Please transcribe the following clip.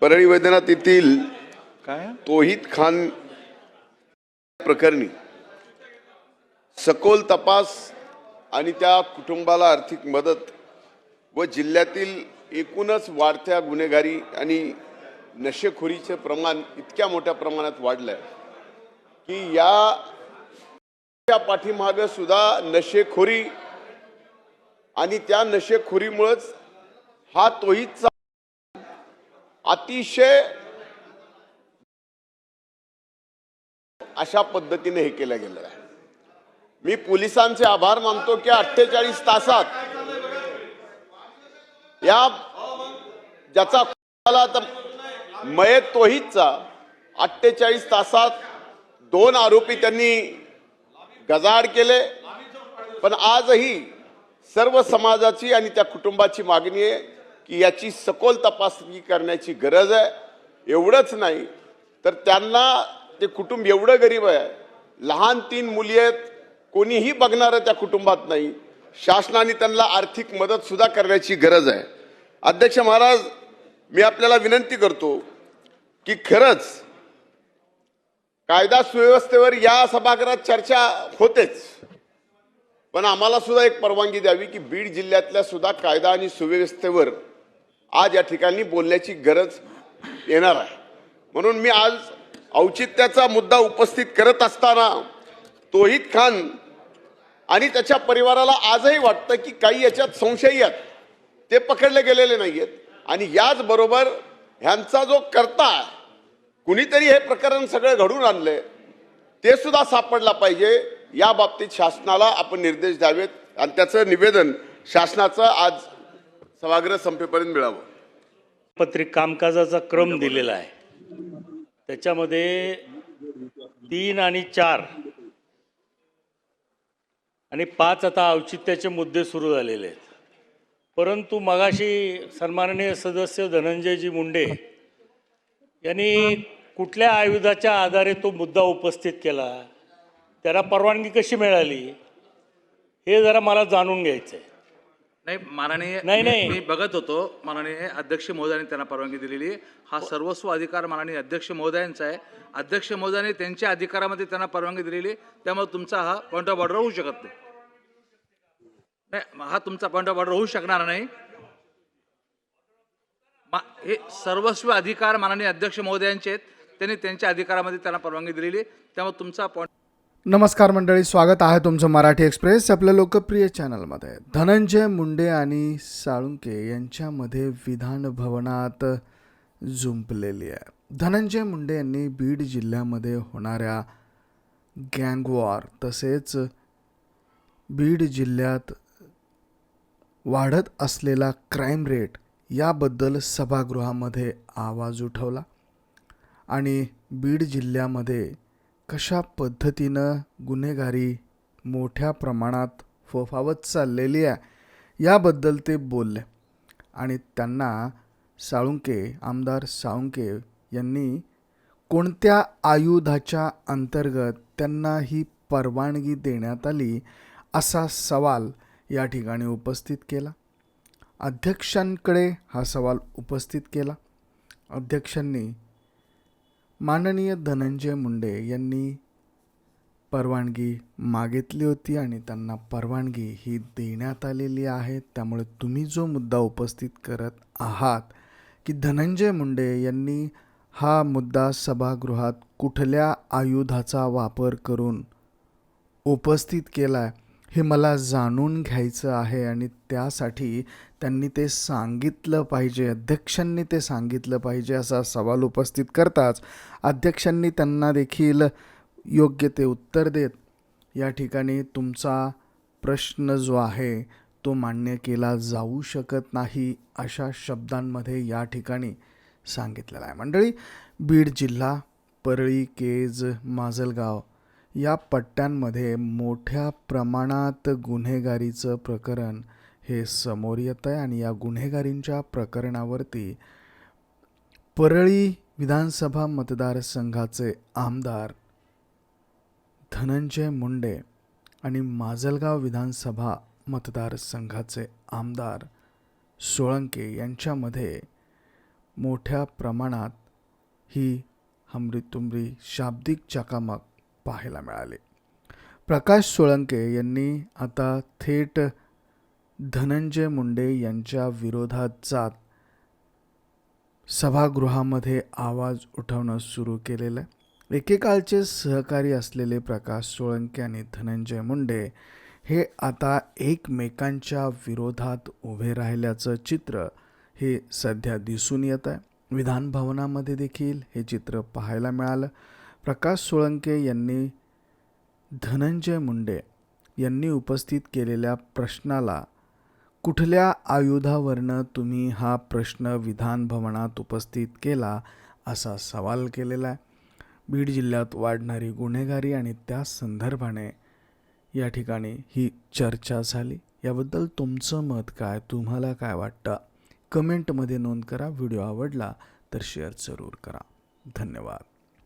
परळी वैद्यनाथ येथील काय तौहीद खान प्रकरणी सखोल तपास आणि त्या कुटुंबाला आर्थिक मदत व जिल्ह्यातील एकूणच वाढत्या गुन्हेगारी आणि नशेखोरीचे प्रमाण इतक्या मोठ्या प्रमाणात वाढलंय की या पाठीमागे सुद्धा नशेखोरी आणि त्या नशेखोरीमुळेच हा तौहीदचा अतिशय अशा पद्धतीने हे केलं गेलं आहे। मी पोलिसांचे आभार मानतो की 48 तासात या ज्याचा मयत तौहीदचा 48 तासात 2 आरोपी त्यांनी गजाआड केले। पण आजही सर्व समाजाची आणि त्या कुटुंबाची मागणी आहे की याची सखोल तपासणी करण्याची गरज आहे। एवढंच नाही तर त्यांना ते कुटुंब एवढं गरीब आहे, लहान 3 मुली आहेत, कोणीही बघणारं त्या कुटुंबात नाही। शासनाने त्यांना आर्थिक मदत सुद्धा करण्याची गरज आहे। अध्यक्ष महाराज, मी आपल्याला विनंती करतो की खरंच कायदा सुव्यवस्थेवर या सभागृहात चर्चा होतेच, पण आम्हाला सुद्धा एक परवानगी द्यावी की बीड जिल्ह्यातल्या सुद्धा कायदा आणि सुव्यवस्थेवर आज या ठिकाणी बोलण्याची गरज येणार आहे। म्हणून मी आज औचित्याचा मुद्दा उपस्थित करत असताना तौहीद खान आणि त्याच्या परिवाराला आजही वाटतं की काही याच्यात संशयी आहेत, ते पकडले गेलेले नाहीयेत आणि याच बरोबर ह्यांचा जो कर्ता कुणीतरी हे प्रकरण सगळं घडून आणलंय ते सुद्धा सापडला पाहिजे। या बाबतीत शासनाला आपण निर्देश द्यावेत आणि त्याचं निवेदन शासनाचं आज सभागृह संपेपर्यंत मिळावं। पत्रिक कामकाजाचा क्रम दिलेला आहे, त्याच्यामध्ये 3 आणि 4 आणि 5 आता औचित्याचे मुद्दे सुरू झालेले आहेत। परंतु मगाशी सन्माननीय सदस्य धनंजयजी मुंडे यांनी कुठल्या आयुधाच्या आधारे तो मुद्दा उपस्थित केला, त्याला परवानगी कशी मिळाली, हे जरा मला जाणून घ्यायचं आहे। नाही माननीय, नाही मी बघत होतो माननीय अध्यक्ष महोदयांनी त्यांना परवानगी दिलेली। हा सर्वस्व अधिकार माननीय अध्यक्ष महोदयांचा आहे। अध्यक्ष महोदयांनी त्यांच्या अधिकारामध्ये त्यांना परवानगी दिलेली, त्यामुळे तुमचा हा पॉईंट ऑफ ऑर्डर होऊ शकत नाही, हा तुमचा पॉईंट ऑफ ऑर्डर होऊ शकणार नाही। हे सर्वस्व अधिकार माननीय अध्यक्ष महोदयांचे आहेत, त्यांनी त्यांच्या अधिकारामध्ये त्यांना परवानगी दिलेली, त्यामुळे तुमचा पॉईंट। नमस्कार मंडळी, स्वागत आहे तुमचं मराठी एक्सप्रेस आपल्या लोकप्रिय चॅनलमध्ये। धनंजय मुंडे आणि साळुंके यांच्यामध्ये विधान भवनात जुंपलेली आहे। धनंजय मुंडे यांनी बीड जिल्ह्यामध्ये होणाऱ्या गँगवॉर तसेच बीड जिल्ह्यात वाढत असलेला क्राईम रेट याबद्दल सभागृहामध्ये आवाज उठवला आणि बीड जिल्ह्यामध्ये कशा पद्धतीनं गुन्हेगारी मोठ्या प्रमाणात फोफावत चाललेली आहे याबद्दल ते बोलले आणि त्यांना आमदार साळुंके यांनी कोणत्या आयुधाच्या अंतर्गत त्यांना ही परवानगी देण्यात आली असा सवाल या ठिकाणी उपस्थित केला। अध्यक्षांकडे हा सवाल उपस्थित केला। अध्यक्षांनी माननीय धनंजय मुंडे यांनी परवानगी मागितली होती आणि त्यांना परवानगी ही देण्यात आलेली आहे। त्यामुळे तुम्ही जो मुद्दा उपस्थित करत आहात की धनंजय मुंडे यांनी हा मुद्दा सभागृहात कुठल्या आयुधाचा वापर करून उपस्थित केला आहे हे मला जाणून घ्यायचं आहे आणि त्यासाठी त्यांनी ते सांगितलं पाहिजे, अध्यक्षांनी ते सांगितलं पाहिजे असा सवाल उपस्थित करताच अध्यक्षांनी त्यांना देखील योग्य ते उत्तर देत या ठिकाणी तुमचा प्रश्न जो आहे तो मान्य केला जाऊ शकत नाही अशा शब्दांमध्ये या ठिकाणी सांगितलेलं आहे। मंडळी, बीड जिल्हा, परळी, केज, माजलगाव या पट्ट्यांमध्ये मोठ्या प्रमाणात गुन्हेगारीचं प्रकरण हे समोर येतं आहे आणि या गुन्हेगारींच्या प्रकरणावरती परळी विधानसभा मतदारसंघाचे आमदार धनंजय मुंडे आणि माजलगाव विधानसभा मतदारसंघाचे आमदार सोळंके यांच्यामध्ये मोठ्या प्रमाणात ही हमरीतुमरी शाब्दिक चकामक पाहायला मिळाली. प्रकाश सोळंके यांनी आता थेट धनंजय मुंडे यांच्या विरोधात जात सभागृहामध्ये आवाज उठवणं सुरू केलेलं आहे. एकेकाळचे सहकारी असलेले प्रकाश सोळंके आणि धनंजय मुंडे हे आता एकमेकांच्या विरोधात उभे राहिल्याचं चित्र हे सध्या दिसून येत आहे. विधान भवनामध्ये देखील हे चित्र पाहायला मिळालं. प्रकाश सोळंके यांनी धनंजय मुंडे यांनी उपस्थित केलेल्या प्रश्नाला कुठल्या आयुधावरनं तुम्ही हा प्रश्न विधान भवनात उपस्थित केला असा सवाल केलेला आहे. बीड जिल्ह्यात वाढणारी गुन्हेगारी आणि त्या संदर्भाने या ठिकाणी ही चर्चा झाली. याबद्दल तुमचं मत काय, तुम्हाला काय वाटतं, कमेंटमध्ये नोंद करा. व्हिडिओ आवडला तर शेअर जरूर करा. धन्यवाद.